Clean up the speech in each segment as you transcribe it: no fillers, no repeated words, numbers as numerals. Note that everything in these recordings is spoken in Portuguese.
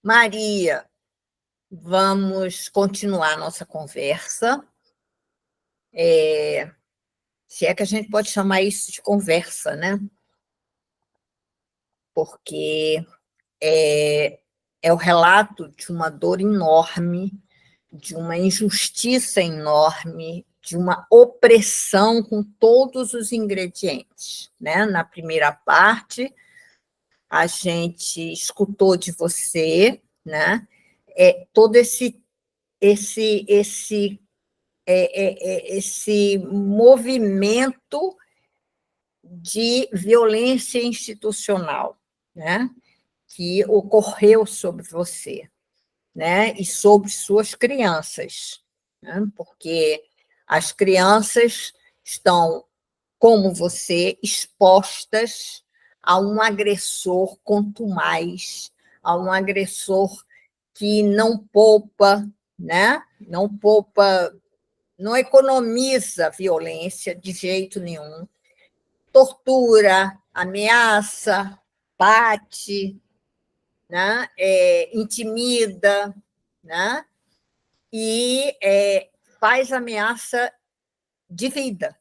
Maria, vamos continuar a nossa conversa. Se é que a gente pode chamar isso de conversa, né? Porque é o relato de uma dor enorme, de uma injustiça enorme, de uma opressão com todos os ingredientes, né? Na primeira parte, a gente escutou de você, né? Todo esse movimento de violência institucional, né? Que ocorreu sobre você, né? E sobre suas crianças, né? Porque as crianças estão, como você, expostas a um agressor contumaz, a um agressor que não poupa, né? Não poupa, não economiza violência de jeito nenhum. Tortura, ameaça, bate, né? Intimida, né? E faz ameaça de vida,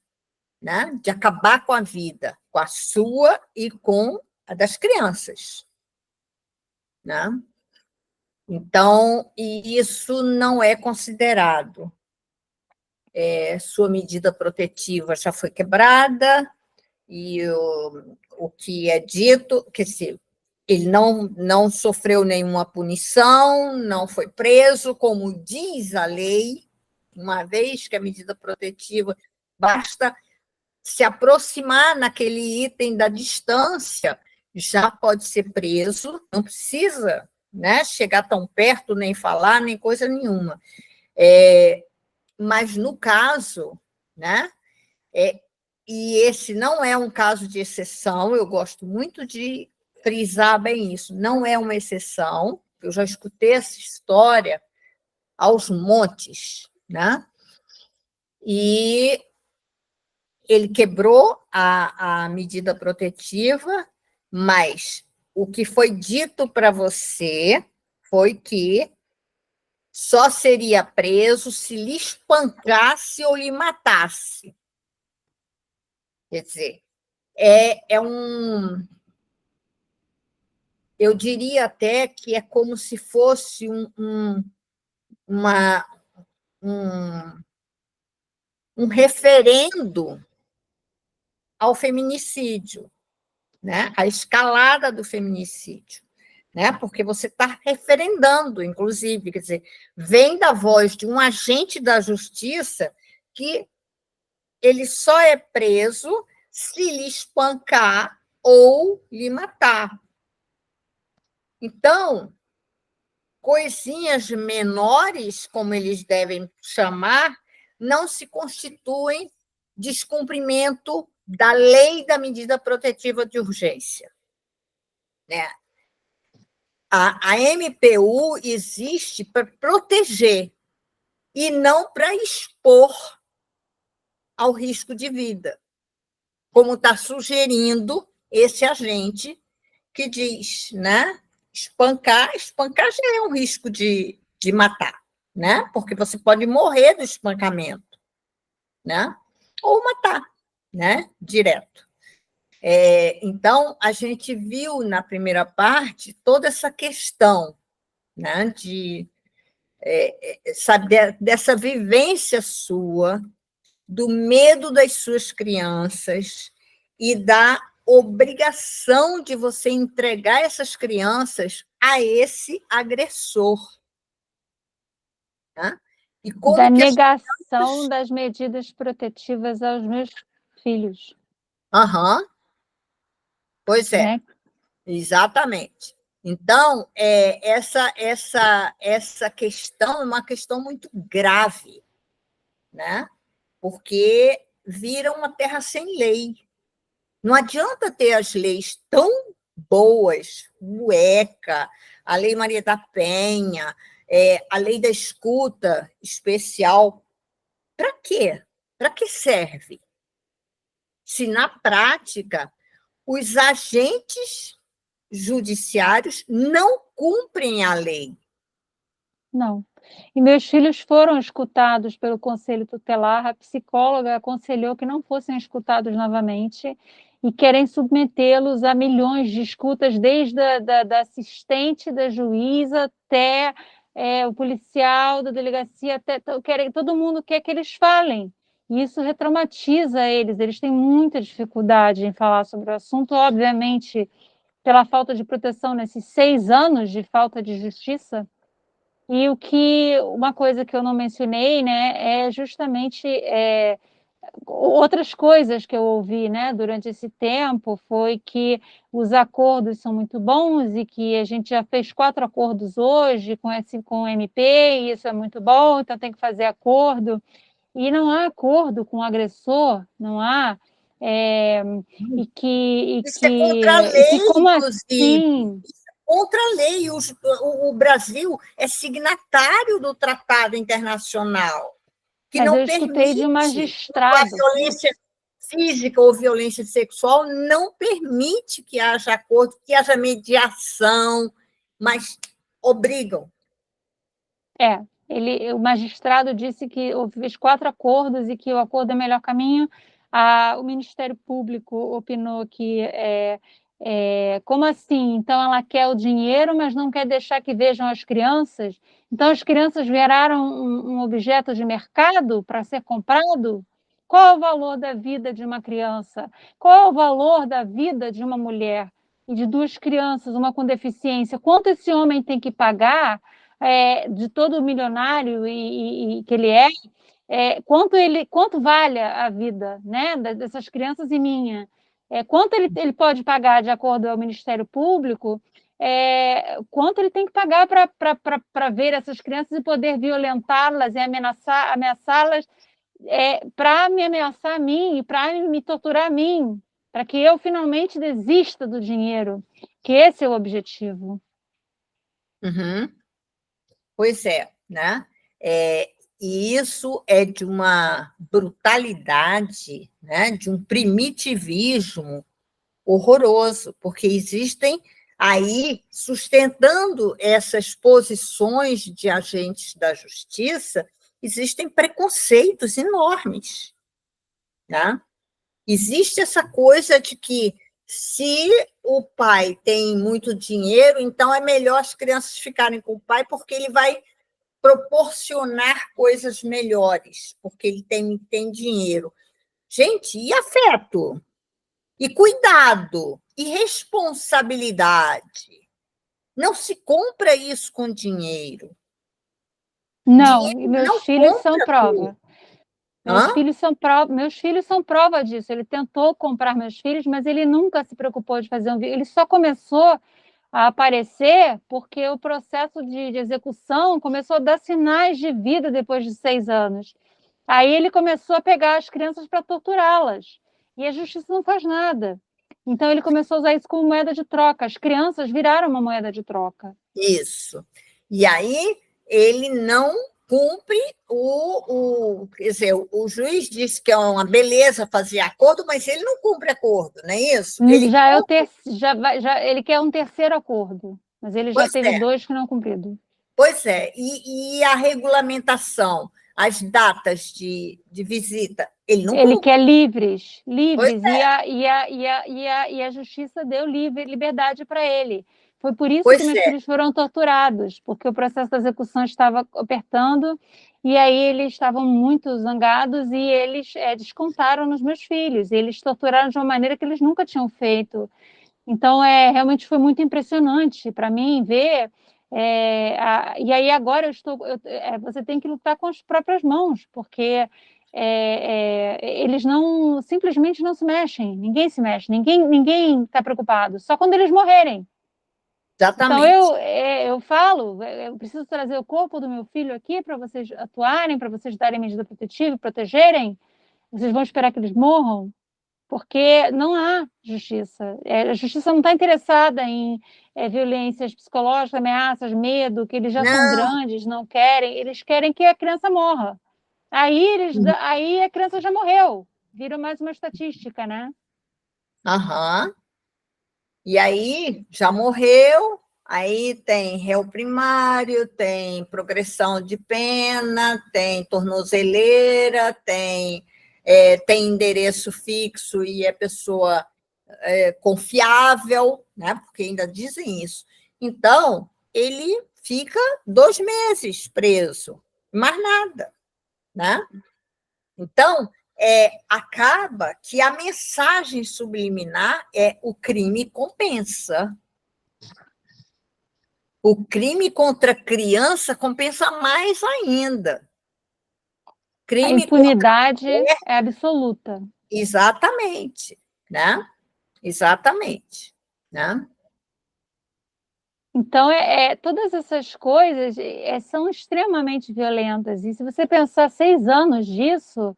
né? De acabar com a vida, com a sua e com a das crianças, né? Então, e isso não é considerado. Sua medida protetiva já foi quebrada, e o que é dito, que se ele não sofreu nenhuma punição, não foi preso, como diz a lei, uma vez que a medida protetiva basta se aproximar naquele item da distância, já pode ser preso, não precisa, né, chegar tão perto, nem falar, nem coisa nenhuma. Mas no caso, né, e esse não é um caso de exceção, eu gosto muito de frisar bem isso, não é uma exceção, eu já escutei essa história aos montes, né? E ele quebrou a medida protetiva, mas o que foi dito para você foi que só seria preso se lhe espancasse ou lhe matasse. Quer dizer, eu diria até que é como se fosse uma, um, um referendo ao feminicídio, né? A escalada do feminicídio, né? Porque você está referendando, inclusive, quer dizer, vem da voz de um agente da justiça que ele só é preso se lhe espancar ou lhe matar. Então, coisinhas menores, como eles devem chamar, não se constituem descumprimento da lei da medida protetiva de urgência, né? A MPU existe para proteger e não para expor ao risco de vida, como está sugerindo esse agente que diz, né? Espancar já é um risco de matar, né? Porque você pode morrer do espancamento, né? Ou matar, né? Direto. Então, a gente viu na primeira parte toda essa questão, né? Sabe, dessa vivência sua, do medo das suas crianças e da obrigação de você entregar essas crianças a esse agressor. Né? E como da negação das medidas protetivas aos meus filhos. Uhum. Pois é, né? Exatamente. Então, essa questão é uma questão muito grave, né? Porque vira uma terra sem lei. Não adianta ter as leis tão boas, o ECA, a Lei Maria da Penha, a Lei da Escuta Especial. Para quê? Para que serve? Se, na prática, os agentes judiciários não cumprem a lei. Não. E meus filhos foram escutados pelo Conselho Tutelar, a psicóloga aconselhou que não fossem escutados novamente e querem submetê-los a milhões de escutas, desde da assistente da juíza até o policial da delegacia, até, todo mundo quer que eles falem. E isso retraumatiza eles têm muita dificuldade em falar sobre o assunto, obviamente, pela falta de proteção nesses 6 anos de falta de justiça. E uma coisa que eu não mencionei, né, é justamente outras coisas que eu ouvi, né, durante esse tempo, foi que os acordos são muito bons e que a gente já fez 4 acordos hoje com o MP, e isso é muito bom, então tem que fazer acordo. E não há acordo com o agressor, não há. Isso é contra a lei, Como inclusive. assim? Contra a lei. O Brasil é signatário do Tratado Internacional, que Mas não eu escutei de um magistrado. A violência física ou violência sexual não permite que haja acordo, que haja mediação, mas obrigam. O magistrado disse que fez 4 acordos e que o acordo é o melhor caminho. O Ministério Público opinou que como assim? Então ela quer o dinheiro, mas não quer deixar que vejam as crianças? Então as crianças viraram um objeto de mercado para ser comprado? Qual é o valor da vida de uma criança? Qual é o valor da vida de uma mulher e de 2 crianças, uma com deficiência? Quanto esse homem tem que pagar de todo milionário e que ele quanto vale a vida, né, dessas crianças e minha? Quanto ele pode pagar de acordo com o Ministério Público? Quanto ele tem que pagar para ver essas crianças e poder violentá-las e ameaçá-las para me ameaçar a mim e para me torturar a mim, para que eu finalmente desista do dinheiro, que esse é o objetivo. Uhum. Pois é, né? E isso é de uma brutalidade, né? De um primitivismo horroroso, porque existem aí, sustentando essas posições de agentes da justiça, existem preconceitos enormes, né? Existe essa coisa de que, se o pai tem muito dinheiro, então é melhor as crianças ficarem com o pai, porque ele vai proporcionar coisas melhores, porque ele tem dinheiro. Gente, e afeto? E cuidado? E responsabilidade? Não se compra isso com dinheiro. Não, Dinheiro e meus não filhos são compra prova. tudo. Hã? Meus filhos são prova disso. Ele tentou comprar meus filhos, mas ele nunca se preocupou de fazer um vídeo. Ele só começou a aparecer porque o processo de execução começou a dar sinais de vida depois de 6 anos. Aí ele começou a pegar as crianças para torturá-las. E a justiça não faz nada. Então ele começou a usar isso como moeda de troca. As crianças viraram uma moeda de troca. Isso. E aí ele não cumpre quer dizer, o juiz disse que é uma beleza fazer acordo, mas ele não cumpre acordo, não é isso? Ele Ele quer um terceiro acordo, mas ele já teve 2 que não cumprido. Pois é, e a regulamentação, as datas de visita, ele não Ele cumpre. quer livres, Pois e a justiça deu liberdade para ele. Foi por isso que meus é. filhos foram torturados, porque o processo da execução estava apertando, e aí eles estavam muito zangados e eles descontaram nos meus filhos. Eles torturaram de uma maneira que eles nunca tinham feito. Então, realmente foi muito impressionante para mim ver. E aí agora você tem que lutar com as próprias mãos, porque eles não simplesmente não se mexem, ninguém se mexe, ninguém está preocupado, só quando eles morrerem. Então Exatamente. eu falo, eu preciso trazer o corpo do meu filho aqui para vocês atuarem, para vocês darem medida protetiva, protegerem. Vocês vão esperar que eles morram? Porque não há justiça. A justiça não está interessada em violências psicológicas, ameaças, medo, que eles já são Não. grandes, não querem, eles querem que a criança morra. Aí a criança já morreu, vira mais uma estatística, né? Aham. E aí já morreu, aí tem réu primário, tem progressão de pena, tem tornozeleira, tem endereço fixo e é pessoa confiável, né? Porque ainda dizem isso. Então, ele fica 2 meses preso, mais nada, né? Então, acaba que a mensagem subliminar é o crime compensa. O crime contra a criança compensa mais ainda. A Crime impunidade contra... é absoluta. Exatamente, né? Exatamente, né? Então, todas essas coisas são extremamente violentas. E se você pensar 6 anos disso,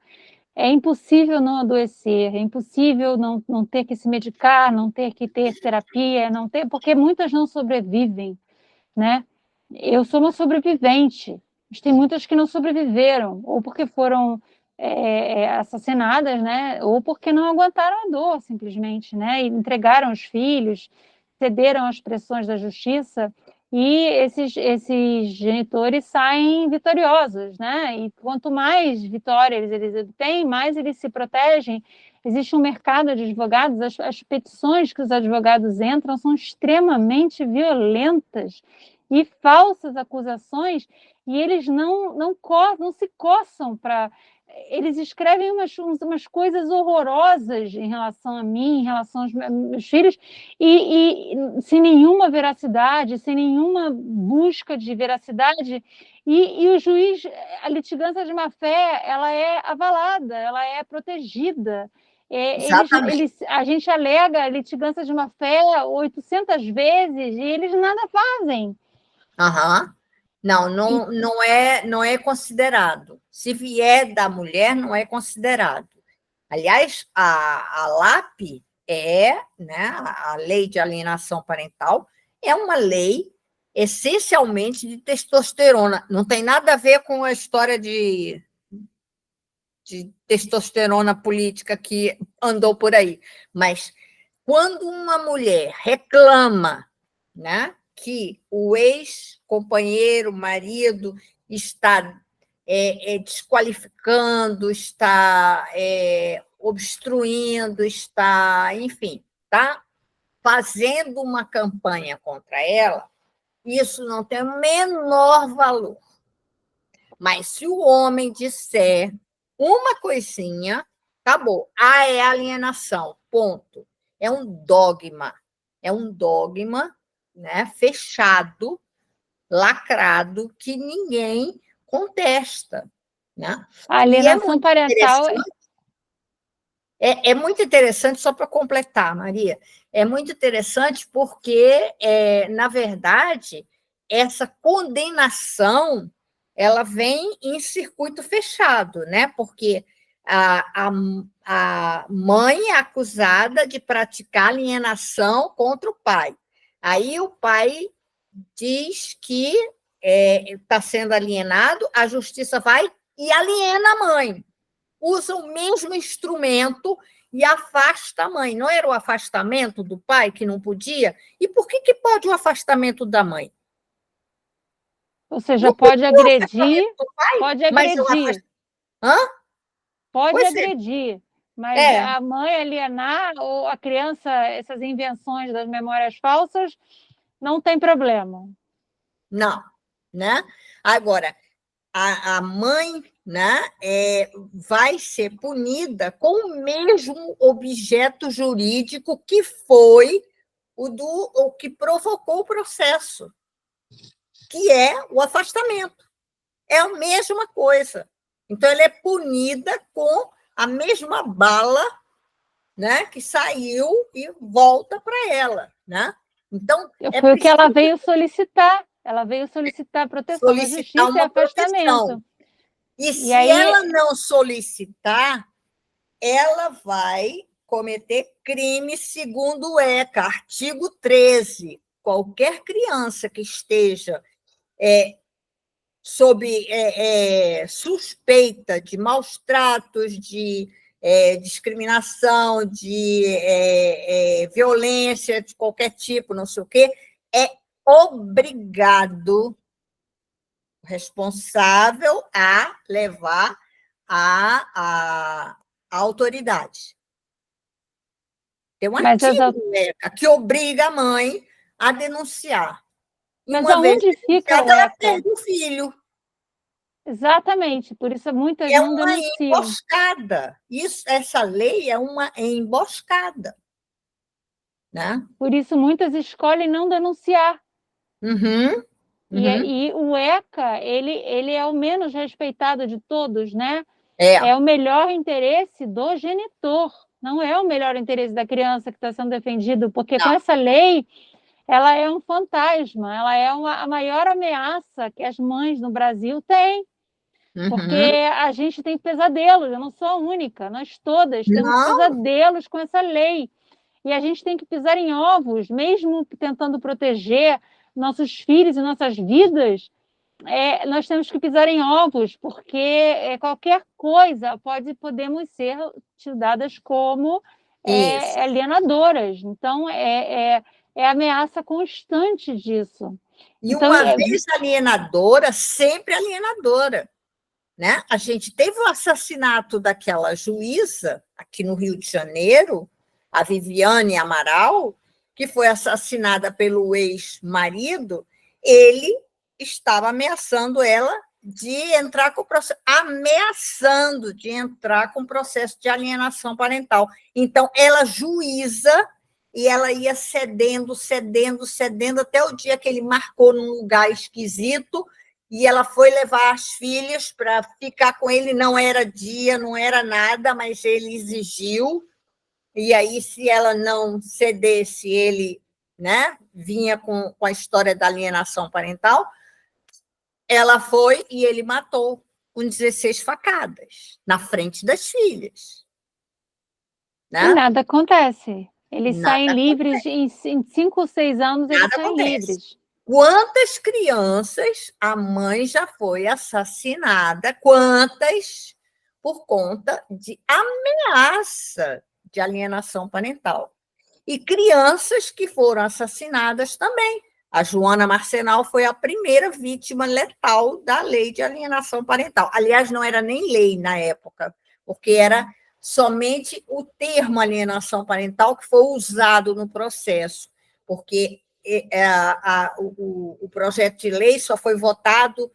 é impossível não adoecer, é impossível não ter que se medicar, não ter que ter terapia, não ter, porque muitas não sobrevivem, né? Eu sou uma sobrevivente, mas tem muitas que não sobreviveram, ou porque foram assassinadas, né? Ou porque não aguentaram a dor, simplesmente, né? E entregaram os filhos, cederam às pressões da justiça, e esses genitores saem vitoriosos, né? E quanto mais vitórias eles obtêm, mais eles se protegem. Existe um mercado de advogados, as petições que os advogados entram são extremamente violentas e falsas acusações, e eles não se coçam para. Eles escrevem umas coisas horrorosas em relação a mim, em relação aos meus filhos, e sem nenhuma veracidade, sem nenhuma busca de veracidade, e o juiz, a litigância de má-fé, ela é avalada, ela é protegida. Exatamente. A gente alega litigância de má-fé 800 vezes e eles nada fazem. Uhum. Não é considerado. Se vier da mulher, não é considerado. Aliás, a LAP né, a Lei de Alienação Parental, é uma lei essencialmente de testosterona. Não tem nada a ver com a história de testosterona política que andou por aí. Mas quando uma mulher reclama, né, que o ex-companheiro, marido, está desqualificando, está obstruindo, enfim, está fazendo uma campanha contra ela, isso não tem o menor valor. Mas se o homem disser uma coisinha, acabou. É alienação, ponto. É um dogma, né, fechado, lacrado, que ninguém contesta. Né? A E é alienação muito parental interessante, muito interessante, só para completar, Maria, é muito interessante porque, na verdade, essa condenação ela vem em circuito fechado, né? Porque a mãe é acusada de praticar alienação contra o pai. Aí o pai diz que está sendo alienado, a justiça vai e aliena a mãe. Usa o mesmo instrumento e afasta a mãe. Não era o afastamento do pai que não podia? E por que pode o afastamento da mãe? ou seja, Não pode podia o agredir, afastamento do pai, pode mas eu agredir, afasto. Hã? pode Pois é. agredir, mas a mãe alienar ou a criança, essas invenções das memórias falsas, não tem problema. Não, né? Agora, a mãe, né, vai ser punida com o mesmo objeto jurídico que foi o que provocou o processo, que é o afastamento. É a mesma coisa. Então, ela é punida com a mesma bala, né, que saiu e volta para ela. Né? Então, é Foi o que ela preciso veio solicitar. Ela veio solicitar proteção na solicitar justiça e uma proteção. afastamento. E E se aí, ela não solicitar, ela vai cometer crime segundo o ECA, artigo 13. Qualquer criança que esteja sob suspeita de maus tratos, de discriminação, de violência de qualquer tipo, não sei o quê, é obrigado o responsável a levar a autoridade. Tem um artigo do ECA que obriga a mãe a denunciar. E Mas uma vez aonde fica o ela ECA? perde o filho. Exatamente, por isso muitas É não uma denunciam. emboscada. Essa lei é uma emboscada. Né? Por isso muitas escolhem não denunciar. Uhum, uhum. E o ECA, ele é o menos respeitado de todos, né? É. É o melhor interesse do genitor, não é o melhor interesse da criança que está sendo defendido, porque Não. com essa lei, ela é um fantasma, ela é a maior ameaça que as mães no Brasil têm, porque a gente tem pesadelos, eu não sou a única, nós todas temos pesadelos com essa lei. E a gente tem que pisar em ovos, mesmo tentando proteger nossos filhos e nossas vidas, nós temos que pisar em ovos, porque qualquer coisa podemos ser tildadas como alienadoras. Então, é ameaça constante disso. E Então, uma vez alienadora, sempre alienadora. Né? A gente teve o assassinato daquela juíza aqui no Rio de Janeiro, a Viviane Amaral, que foi assassinada pelo ex-marido. Ele estava ameaçando ela de entrar com o processo, ameaçando de entrar com o processo de alienação parental. Então, ela juíza, e ela ia cedendo, cedendo, cedendo, até o dia que ele marcou num lugar esquisito, e ela foi levar as filhas para ficar com ele. Não era dia, não era nada, mas ele exigiu. E aí, se ela não cedesse, ele, né, vinha com a história da alienação parental. Ela foi e ele matou com 16 facadas na frente das filhas. Né? E nada acontece. Eles Nada saem livres, em 5 ou 6 anos eles saem livres. Quantas crianças a mãe já foi assassinada? Quantas por conta de ameaça de alienação parental? E crianças que foram assassinadas também. A Joana Marcenal foi a primeira vítima letal da lei de alienação parental. Aliás, não era nem lei na época, porque era somente o termo alienação parental que foi usado no processo, porque o projeto de lei só foi votado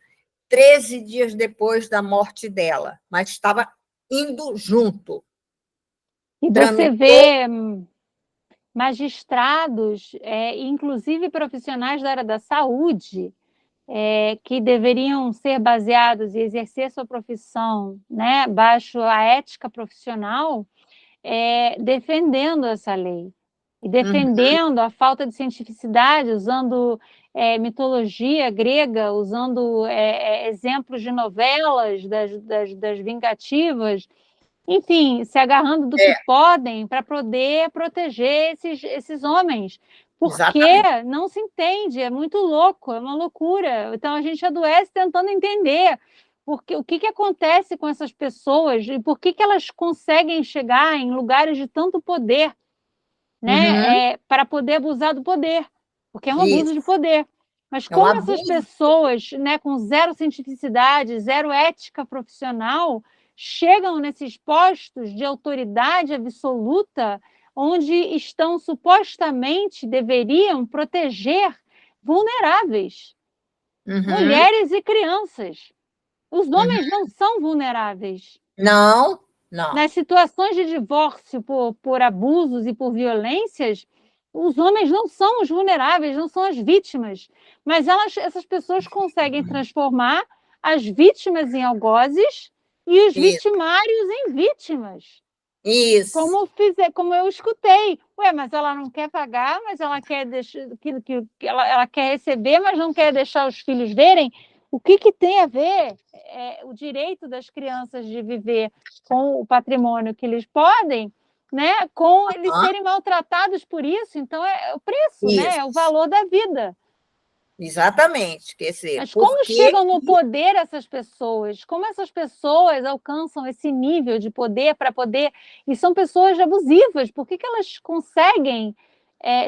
13 dias depois da morte dela, mas estava indo junto. E você vê magistrados, inclusive profissionais da área da saúde, que deveriam ser baseados e exercer sua profissão, né, baixo a ética profissional, defendendo essa lei e defendendo a falta de cientificidade, usando mitologia grega, usando exemplos de novelas das vingativas, enfim, se agarrando do que podem para poder proteger esses homens, porque Exatamente. não se entende, é muito louco, é uma loucura. Então a gente adoece tentando entender porque o que acontece com essas pessoas e por que elas conseguem chegar em lugares de tanto poder, né? Para poder abusar do poder, porque é um abuso de poder. Mas como essas pessoas, né, com zero cientificidade, zero ética profissional, chegam nesses postos de autoridade absoluta, onde estão supostamente deveriam proteger vulneráveis, mulheres e crianças. Os homens não são vulneráveis. Não, não. Nas situações de divórcio por abusos e por violências, os homens não são os vulneráveis, não são as vítimas, mas essas pessoas conseguem transformar as vítimas em algozes e os vitimários em vítimas. Isso. Como eu escutei. Mas ela não quer pagar, mas ela quer ela quer receber, mas não quer deixar os filhos verem. O que tem a ver o direito das crianças de viver com o patrimônio que eles podem, né, com eles serem maltratados por isso? Então, é o preço, né, é o valor da vida. Exatamente, quer dizer, Mas como porque chegam no poder essas pessoas? Como essas pessoas alcançam esse nível de poder para poder... E são pessoas abusivas, por que elas conseguem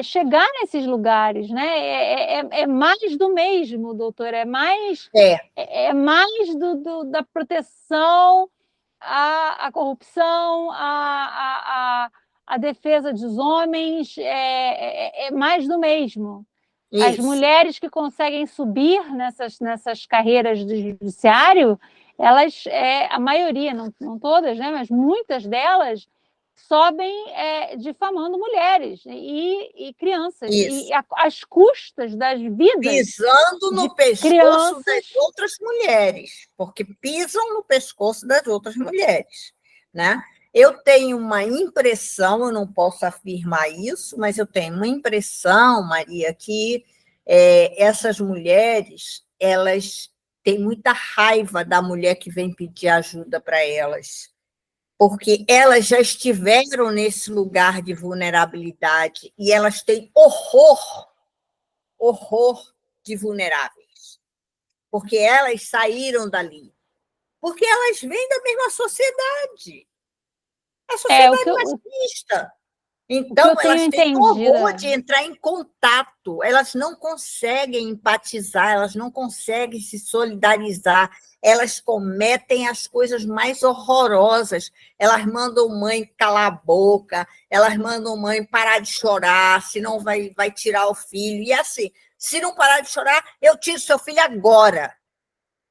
chegar nesses lugares? Né? É mais do mesmo, doutor, é mais da proteção à corrupção, à defesa dos homens, é mais do mesmo. As isso, mulheres que conseguem subir nessas carreiras do judiciário, elas, a maioria, não todas, né, mas muitas delas, sobem difamando mulheres e crianças, isso. às custas das vidas Pisando de no pescoço das crianças. outras mulheres, porque pisam no pescoço das outras mulheres, né? Eu tenho uma impressão, eu não posso afirmar isso, mas eu tenho uma impressão, Maria, que essas mulheres, elas têm muita raiva da mulher que vem pedir ajuda para elas, porque elas já estiveram nesse lugar de vulnerabilidade e elas têm horror de vulneráveis, porque elas saíram dali, porque elas vêm da mesma sociedade, a É, sociedade machista. o que eu Então, tenho elas têm entendido. horror de entrar em contato, elas não conseguem empatizar, elas não conseguem se solidarizar, elas cometem as coisas mais horrorosas. Elas mandam mãe calar a boca, elas mandam mãe parar de chorar, senão vai tirar o filho. E assim, se não parar de chorar, eu tiro seu filho agora.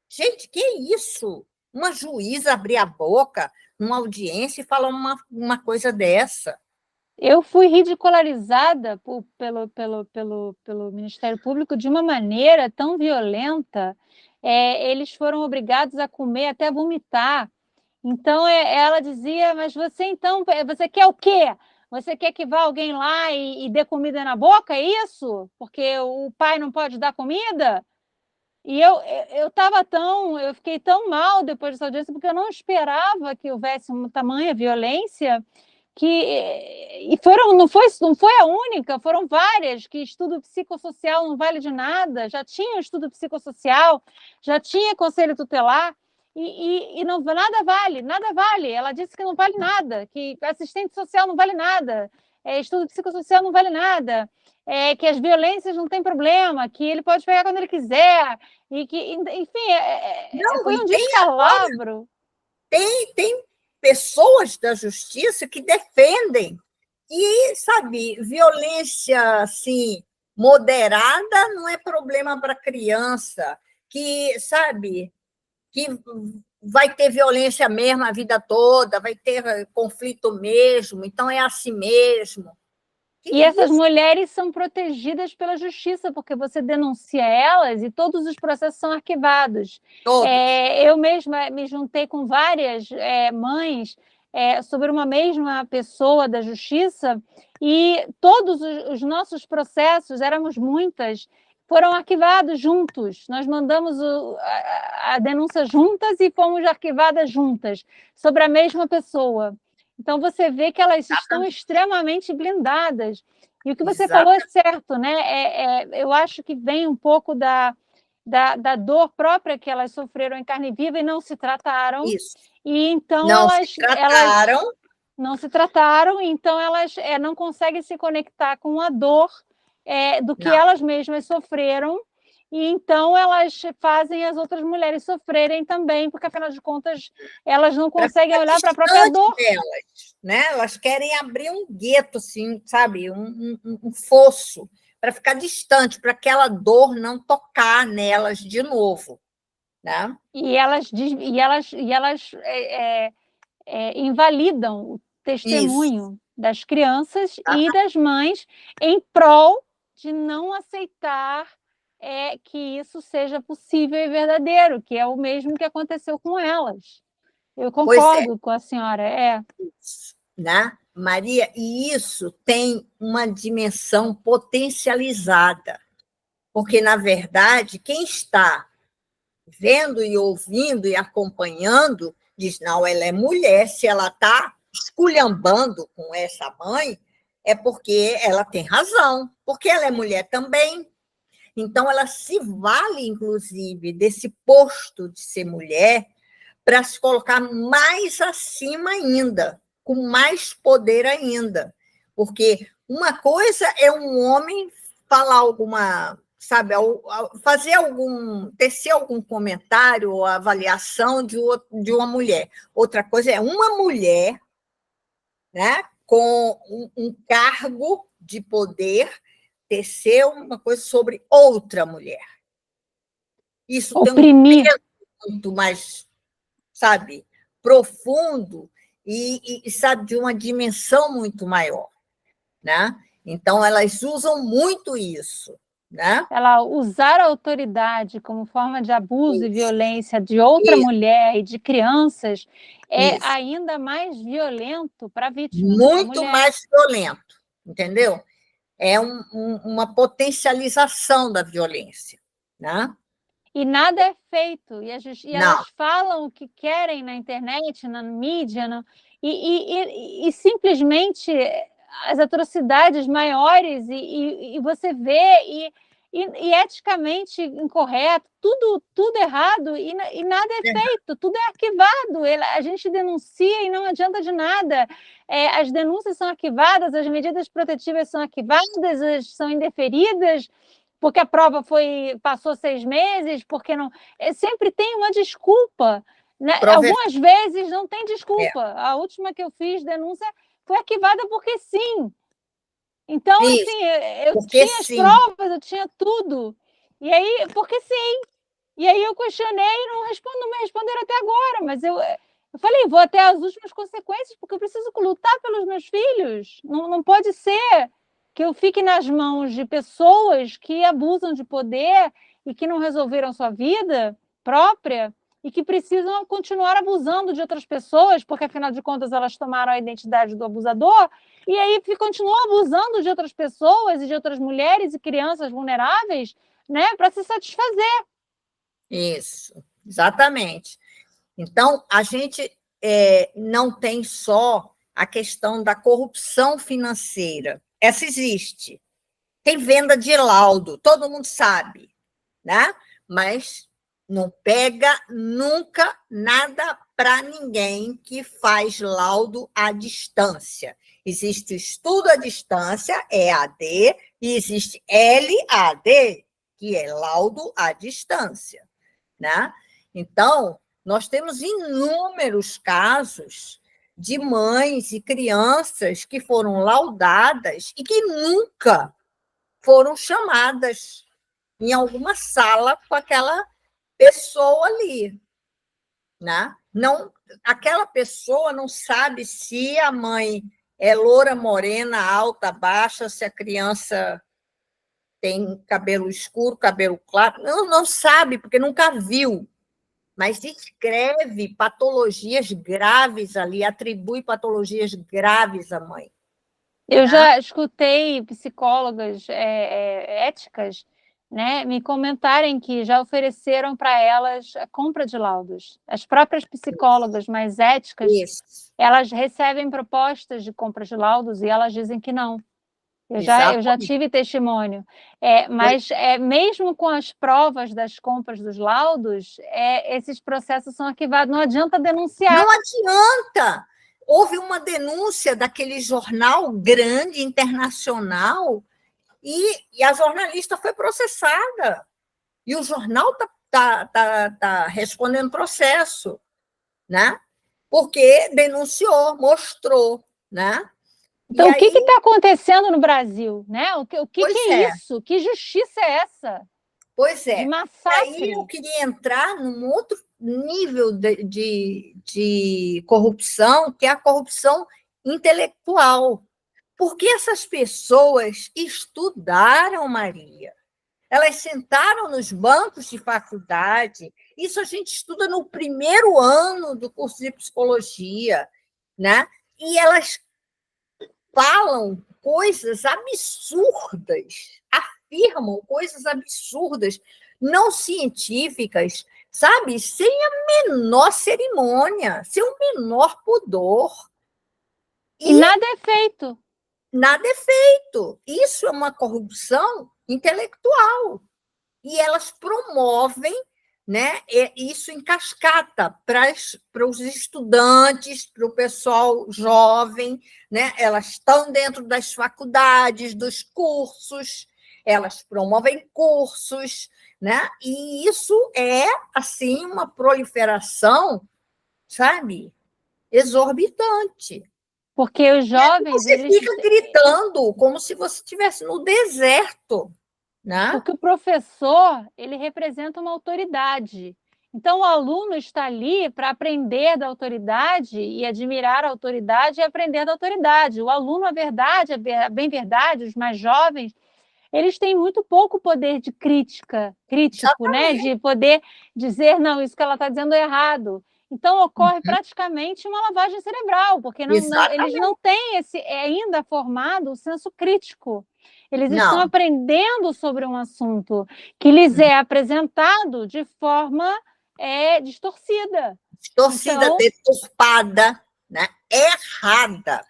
Gente, que isso? Uma juíza abrir a boca numa audiência e falar uma coisa dessa. Eu fui ridicularizada pelo Ministério Público de uma maneira tão violenta. Eles foram obrigados a comer até vomitar. Então, ela dizia, mas você então, você quer o quê? Você quer que vá alguém lá e dê comida na boca? É isso? Porque o pai não pode dar comida? E eu fiquei tão mal depois dessa audiência, porque eu não esperava que houvesse uma tamanha violência não foi a única, foram várias, que estudo psicossocial não vale de nada, já tinha estudo psicossocial, já tinha conselho tutelar, e não, nada vale. Ela disse que não vale nada, que assistente social não vale nada, estudo psicossocial não vale nada, que as violências não tem problema, que ele pode pegar quando ele quiser, e que, enfim, Não, foi e um tem descalabro. tem pessoas da justiça que defendem. E, sabe, violência assim, moderada não é problema para criança, que, sabe, que vai ter violência mesmo a vida toda, vai ter conflito mesmo, então é assim mesmo. Que E essas isso? mulheres são protegidas pela justiça, porque você denuncia elas e todos os processos são arquivados. Todos. Eu mesma me juntei com várias mães sobre uma mesma pessoa da justiça e todos os nossos processos, éramos muitas, foram arquivados juntos. Nós mandamos a denúncia juntas e fomos arquivadas juntas, sobre a mesma pessoa. Então, você vê que elas estão extremamente blindadas. E o que você falou é Exatamente. certo, né? Eu acho que vem um pouco da dor própria que elas sofreram em carne viva e não se trataram. Isso. E então Não se elas trataram. não se trataram, então elas não conseguem se conectar com a dor do que Não. elas mesmas sofreram, e então elas fazem as outras mulheres sofrerem também, porque afinal de contas elas não Para conseguem ficar olhar para a própria distante dor. delas, né? Elas querem abrir um gueto, assim, sabe? Um fosso, para ficar distante, para aquela dor não tocar nelas de novo, né? E elas invalidam o Isso, testemunho das crianças e das mães em prol de não aceitar que isso seja possível e verdadeiro, que é o mesmo que aconteceu com elas. Eu pois é, concordo com a senhora. né? Maria, e isso tem uma dimensão potencializada, porque, na verdade, quem está vendo e ouvindo e acompanhando diz, não, ela é mulher, se ela está esculhambando com essa mãe, é porque ela tem razão, porque ela é mulher também. Então, ela se vale, inclusive, desse posto de ser mulher para se colocar mais acima ainda, com mais poder ainda. Porque uma coisa é um homem falar alguma, sabe, fazer tecer algum comentário ou avaliação de uma mulher. Outra coisa é uma mulher, né, com um cargo de poder tecer uma coisa sobre outra mulher. Isso tem um Oprimir. peso muito mais, sabe, profundo e, sabe, de uma dimensão muito maior, né? Então, elas usam muito isso, né? Ela usar a autoridade como forma de abuso e Isso, violência de outra isso, mulher e de crianças é isso. ainda mais violento para a vítima, para a Muito mulher. mais violento, entendeu? É uma potencialização da violência, né? E nada é feito, e Não, elas falam o que querem na internet, na mídia, e simplesmente as atrocidades maiores, e você vê, e eticamente incorreto, tudo errado, e nada é feito, tudo é arquivado. A gente denuncia e não adianta de nada. As denúncias são arquivadas, as medidas protetivas são arquivadas, são indeferidas, porque a prova passou 6 meses, porque não. Sempre tem uma desculpa, né? Algumas vezes não tem desculpa. A última que eu fiz denúncia foi arquivada porque sim. Então, isso, assim, eu porque tinha as sim, provas, eu tinha tudo. E aí, porque sim. E aí eu questionei e não me responderam até agora, mas eu falei, vou até as últimas consequências, porque eu preciso lutar pelos meus filhos. Não pode ser que eu fique nas mãos de pessoas que abusam de poder e que não resolveram sua vida própria e que precisam continuar abusando de outras pessoas, porque afinal de contas elas tomaram a identidade do abusador, e aí continuam abusando de outras pessoas e de outras mulheres e crianças vulneráveis, né, para se satisfazer. isso, exatamente. Então, a gente não tem só a questão da corrupção financeira. Essa existe. Tem venda de laudo, todo mundo sabe, né? Mas não pega nunca nada para ninguém que faz laudo à distância. Existe estudo à distância, EAD, e existe LAD, que é laudo à distância, né? Então, nós temos inúmeros casos de mães e crianças que foram laudadas e que nunca foram chamadas em alguma sala com aquela pessoa ali, né? Não, aquela pessoa não sabe se a mãe é loura, morena, alta, baixa, se a criança tem cabelo escuro, cabelo claro, não sabe, porque nunca viu, mas descreve patologias graves ali, atribui patologias graves à mãe. Eu Né? já escutei psicólogas éticas, né, me comentarem que já ofereceram para elas a compra de laudos. As próprias psicólogas mais éticas, Isso. elas recebem propostas de compra de laudos e elas dizem que não. Eu já tive testemunho. Mas mesmo com as provas das compras dos laudos, esses processos são arquivados. Não adianta denunciar. Não adianta. Houve uma denúncia daquele jornal grande, internacional, e a jornalista foi processada. E o jornal tá respondendo processo, né? Porque denunciou, mostrou, né? Então, o que está acontecendo no Brasil? Né? O que é isso? Que justiça é essa? Pois é. De massacre. E aí eu queria entrar num outro nível de corrupção, que é a corrupção intelectual. Porque essas pessoas estudaram, Maria. Elas sentaram nos bancos de faculdade. Isso a gente estuda no primeiro ano do curso de psicologia, né? E elas falam coisas absurdas, afirmam coisas absurdas, não científicas, sabe? Sem a menor cerimônia, sem o menor pudor. E nada é feito. Nada é feito. Isso é uma corrupção intelectual. e elas promovem, né, isso em cascata para os estudantes, para o pessoal jovem, né? Elas estão dentro das faculdades, dos cursos, elas promovem cursos, né? E isso é assim uma proliferação, sabe, exorbitante. Porque os jovens, Você fica gritando como se você estivesse no deserto, né? Porque o professor, ele representa uma autoridade. Então, o aluno está ali para aprender da autoridade e admirar a autoridade e aprender da autoridade. O aluno, a verdade, a bem verdade, os mais jovens, eles têm muito pouco poder de crítico, né? De poder dizer, não, isso que ela está dizendo é errado. Então, ocorre praticamente uma lavagem cerebral, porque eles não têm ainda formado o senso crítico. Eles estão aprendendo sobre um assunto que lhes é apresentado de forma distorcida. Distorcida, Então, deturpada, né? Errada.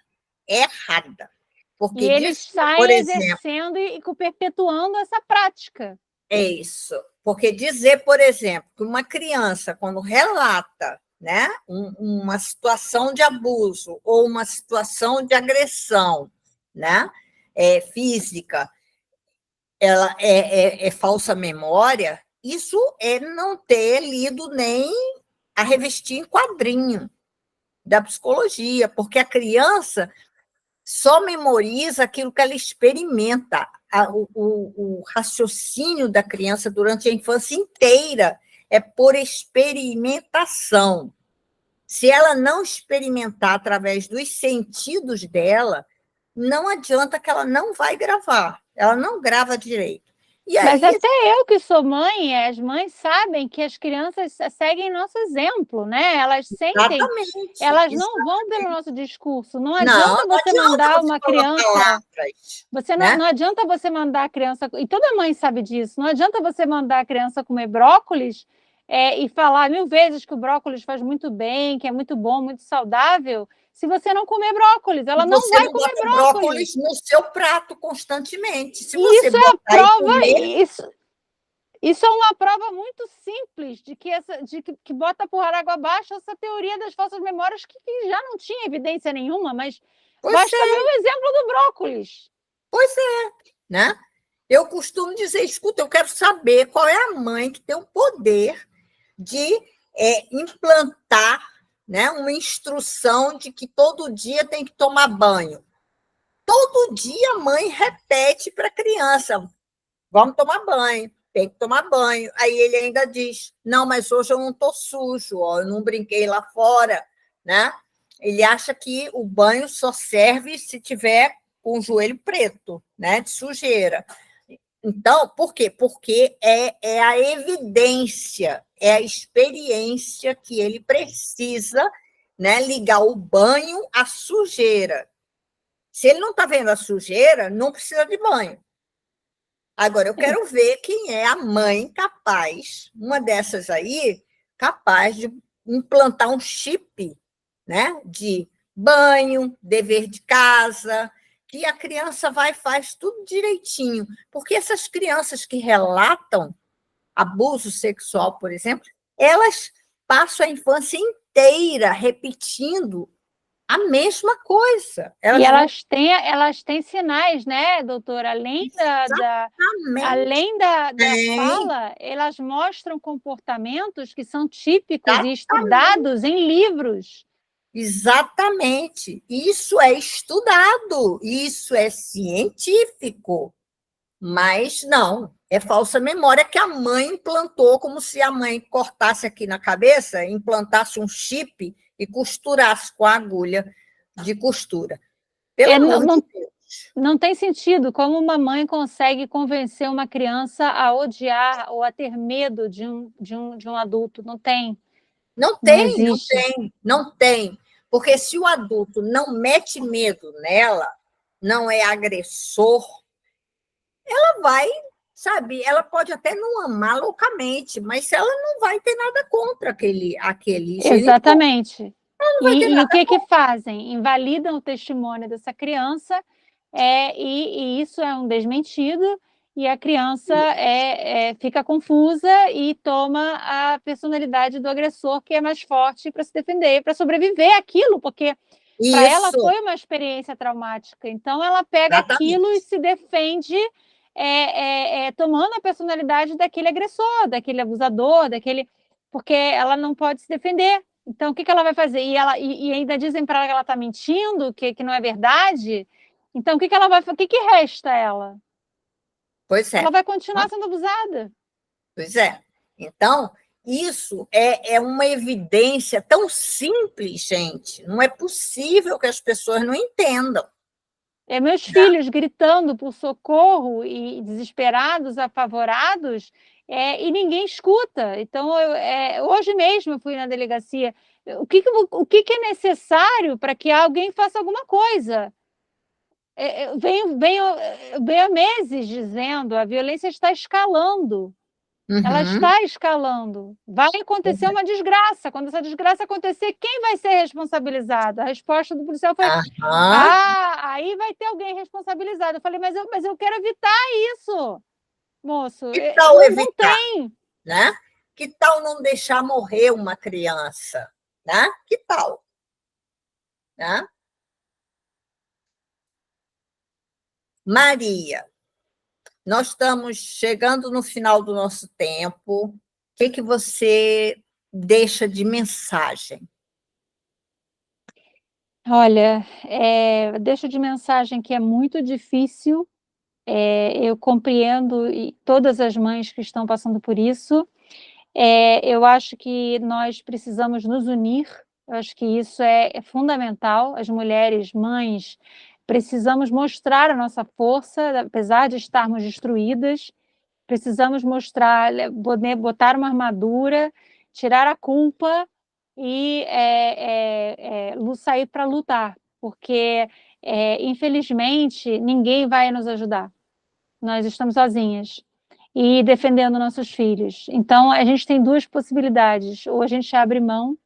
Porque e eles saem exercendo e perpetuando essa prática. É isso. Porque dizer, por exemplo, que uma criança, quando relata, né, uma situação de abuso ou uma situação de agressão, né, física, ela é falsa memória, isso é não ter lido nem a revistinha em quadrinho da psicologia, porque a criança só memoriza aquilo que ela experimenta. O raciocínio da criança durante a infância inteira é por experimentação. Se ela não experimentar através dos sentidos dela, não adianta que ela não vai gravar, ela não grava direito. Mas até eu que sou mãe, as mães sabem que as crianças seguem nosso exemplo, né? Elas sentem, elas não vão pelo nosso discurso. Não adianta você mandar uma criança. Não adianta você mandar a criança, e toda mãe sabe disso, não adianta você mandar a criança comer brócolis e falar 1000 vezes que o brócolis faz muito bem, que é muito bom, muito saudável, se você não comer brócolis. Ela não vai comer brócolis no seu prato constantemente. Se você isso é a prova, isso é uma prova muito simples de que bota por água abaixo essa teoria das falsas memórias que já não tinha evidência nenhuma, mas basta ver o exemplo do brócolis. Pois é, né? Eu costumo dizer, escuta, eu quero saber qual é a mãe que tem o poder de implantar, né, uma instrução de que todo dia tem que tomar banho. Todo dia a mãe repete para a criança, vamos tomar banho, tem que tomar banho. Aí ele ainda diz, não, mas hoje eu não estou sujo, ó, eu não brinquei lá fora, né? Ele acha que o banho só serve se tiver com o joelho preto, né, de sujeira. Então, por quê? Porque é a evidência, é a experiência que ele precisa, né, ligar o banho à sujeira. Se ele não está vendo a sujeira, não precisa de banho. Agora, eu quero ver quem é a mãe capaz, uma dessas aí, capaz de implantar um chip, né, de banho, dever de casa, que a criança vai e faz tudo direitinho. Porque essas crianças que relatam abuso sexual, por exemplo, elas passam a infância inteira repetindo a mesma coisa. Elas têm sinais, né, doutora? Além da fala, elas mostram comportamentos que são típicos e estudados em livros. Exatamente. Isso é estudado, isso é científico. Mas não, é falsa memória que a mãe implantou, como se a mãe cortasse aqui na cabeça, implantasse um chip e costurasse com a agulha de costura. Pelo amor de Deus. Não tem sentido como uma mãe consegue convencer uma criança a odiar ou a ter medo de um adulto. Não tem. Não tem. Porque se o adulto não mete medo nela, não é agressor, ela vai, sabe, ela pode até não amar loucamente, mas ela não vai ter nada contra aquele Exatamente. E o que fazem? Invalidam o testemunho dessa criança, e isso é um desmentido, e a criança fica confusa e toma a personalidade do agressor, que é mais forte, para se defender, para sobreviver àquilo, porque para ela Isso, foi uma experiência traumática. Então, ela pega aquilo e exatamente. se defende tomando a personalidade daquele agressor, daquele abusador, porque ela não pode se defender. Então, o que ela vai fazer? E ainda dizem para ela que ela está mentindo, que não é verdade. Então, o que ela vai fazer? O que resta a ela? Pois Ela é. vai continuar sendo abusada. Pois é. Então, isso é uma evidência tão simples, gente. Não é possível que as pessoas não entendam. Meus Né? filhos gritando por socorro e desesperados, apavorados, e ninguém escuta. Então, hoje mesmo eu fui na delegacia. O que é necessário para que alguém faça alguma coisa? Venho há meses dizendo, a violência está escalando. Ela Uhum. está escalando. Vai Pois acontecer é. uma desgraça. Quando essa desgraça acontecer, quem vai ser responsabilizado? A resposta do policial foi: Aham. ah, aí vai ter alguém responsabilizado. Eu falei, mas eu quero evitar isso, moço. Que tal Não evitar, tem. né? Que tal não deixar morrer uma criança, né? Que tal, né? Maria, nós estamos chegando no final do nosso tempo. O que você deixa de mensagem? Olha, deixo de mensagem que é muito difícil. Eu compreendo todas as mães que estão passando por isso. Eu acho que nós precisamos nos unir, eu acho que isso é fundamental. As mulheres, mães, precisamos mostrar a nossa força, apesar de estarmos destruídas, precisamos mostrar, botar uma armadura, tirar a culpa e sair para lutar, porque, infelizmente, ninguém vai nos ajudar. Nós estamos sozinhas e defendendo nossos filhos. Então, a gente tem duas possibilidades: ou a gente abre mão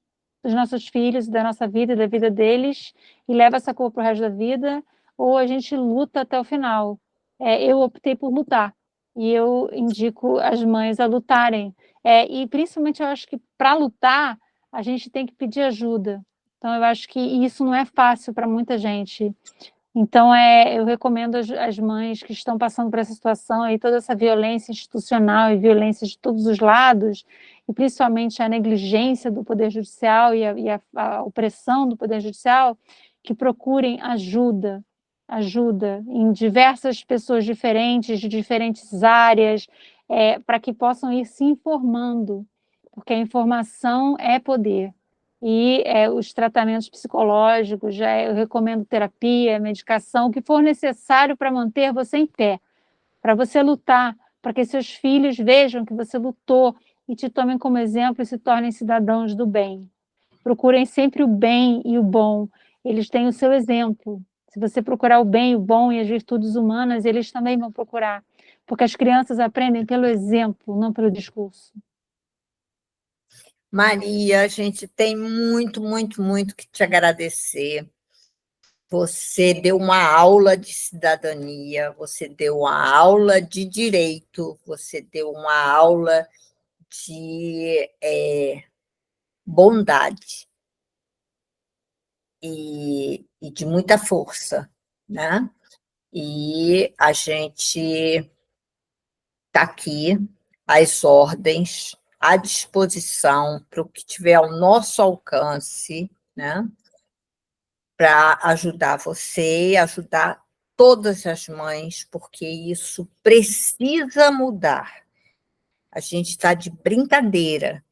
dos nossos filhos, da nossa vida e da vida deles, e leva essa culpa para o resto da vida, ou a gente luta até o final. Eu optei por lutar, e eu indico as mães a lutarem. E principalmente eu acho que para lutar, a gente tem que pedir ajuda. Então, eu acho que isso não é fácil para muita gente. Então, eu recomendo às mães que estão passando por essa situação aí, toda essa violência institucional e violência de todos os lados, e principalmente a negligência do Poder Judicial e a opressão do Poder Judicial, que procurem ajuda em diversas pessoas diferentes, de diferentes áreas, para que possam ir se informando, porque a informação é poder. E os tratamentos psicológicos, eu recomendo terapia, medicação, o que for necessário para manter você em pé, para você lutar, para que seus filhos vejam que você lutou e te tomem como exemplo e se tornem cidadãos do bem. Procurem sempre o bem e o bom, eles têm o seu exemplo. Se você procurar o bem, o bom e as virtudes humanas, eles também vão procurar, porque as crianças aprendem pelo exemplo, não pelo discurso. Maria, a gente tem muito, muito, muito que te agradecer. Você deu uma aula de cidadania, você deu uma aula de direito, você deu uma aula de bondade e de muita força, né? E a gente está aqui, às ordens, à disposição para o que tiver ao nosso alcance, né? Para ajudar você, ajudar todas as mães, porque isso precisa mudar. A gente está de brincadeira,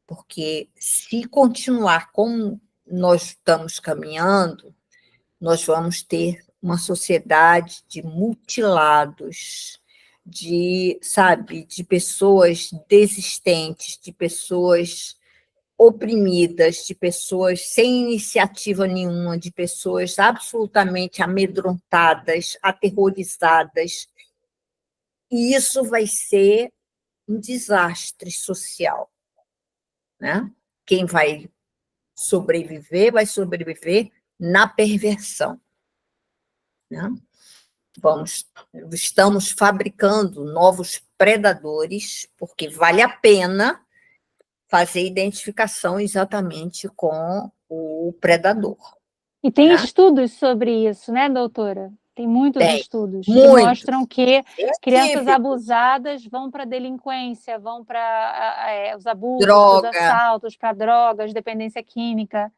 porque se continuar como nós estamos caminhando, nós vamos ter uma sociedade de mutilados, sabe, de pessoas desistentes, de pessoas oprimidas, de pessoas sem iniciativa nenhuma, de pessoas absolutamente amedrontadas, aterrorizadas. E isso vai ser um desastre social, né? Quem vai sobreviver na perversão, né? estamos fabricando novos predadores, porque vale a pena fazer identificação exatamente com o predador. E tem né? estudos sobre isso, né, doutora? Tem muitos estudos que muitos. mostram que crianças Científicos. abusadas vão para a delinquência, vão para os abusos, para os Droga. assaltos, para drogas, dependência química.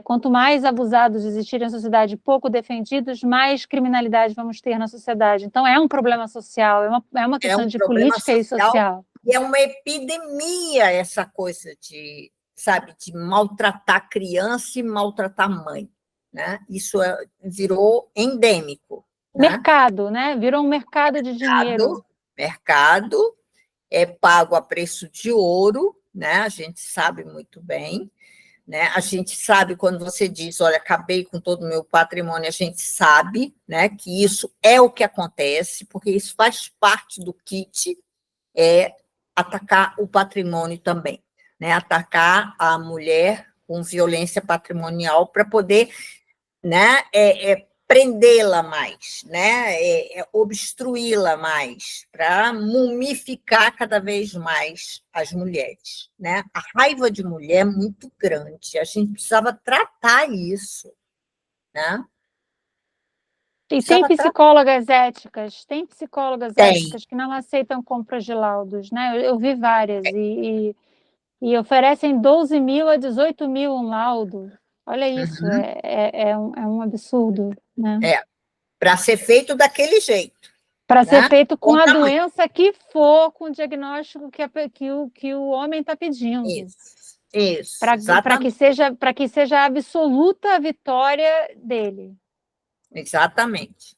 Quanto mais abusados existirem na sociedade, pouco defendidos, mais criminalidade vamos ter na sociedade. Então, é um problema social, é uma questão de política e social. E é uma epidemia essa coisa de, sabe, de maltratar criança e maltratar mãe. Né? Isso virou endêmico. Mercado, né? Virou um mercado de dinheiro. Mercado é pago a preço de ouro, né? A gente sabe muito bem. Né? A gente sabe quando você diz, olha, acabei com todo o meu patrimônio, a gente sabe, né, que isso é o que acontece, porque isso faz parte do kit, atacar o patrimônio também, né? Atacar a mulher com violência patrimonial para poder, né, prendê-la mais, né, obstruí-la mais, para mumificar cada vez mais as mulheres. Né? A raiva de mulher é muito grande, a gente precisava tratar isso. Né? E tem psicólogas éticas, éticas que não aceitam compras de laudos. Né? Eu vi várias, e oferecem 12 mil a 18 mil um laudo. Olha isso, é um absurdo. Né? Para ser feito daquele jeito. Para ser feito com a doença que for, com o diagnóstico que o homem está pedindo. Isso. Para que seja absoluta a vitória dele. Exatamente.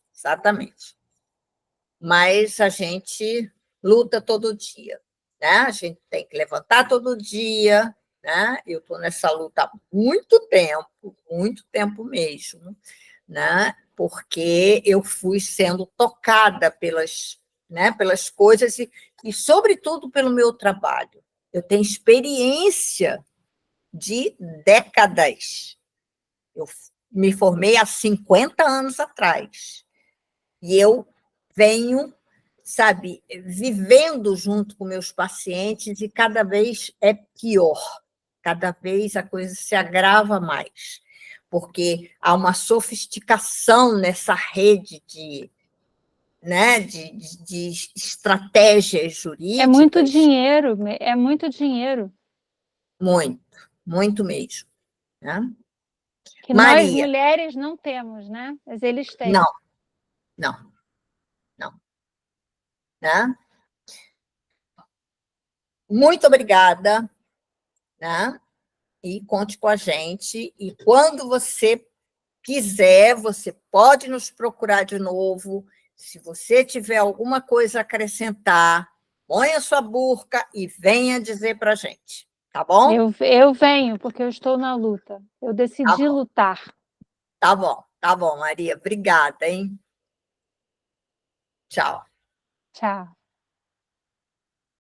Mas a gente luta todo dia. Né? A gente tem que levantar todo dia. Né? Eu estou nessa luta há muito tempo mesmo. Né? Porque eu fui sendo tocada pelas coisas e, sobretudo, pelo meu trabalho. Eu tenho experiência de décadas. Eu me formei há 50 anos atrás. E eu venho, sabe, vivendo junto com meus pacientes e cada vez é pior. Cada vez a coisa se agrava mais. Porque há uma sofisticação nessa rede de estratégias jurídicas. É muito dinheiro. Muito mesmo. Né? Que Maria, nós, mulheres, não temos, né? Mas eles têm. Não. Né? Muito obrigada. Né? E conte com a gente. E quando você quiser, você pode nos procurar de novo. Se você tiver alguma coisa a acrescentar, ponha sua burca e venha dizer para a gente, tá bom? Eu venho, porque eu estou na luta. Eu decidi lutar. Tá bom, Maria. Obrigada, hein? Tchau. Tchau.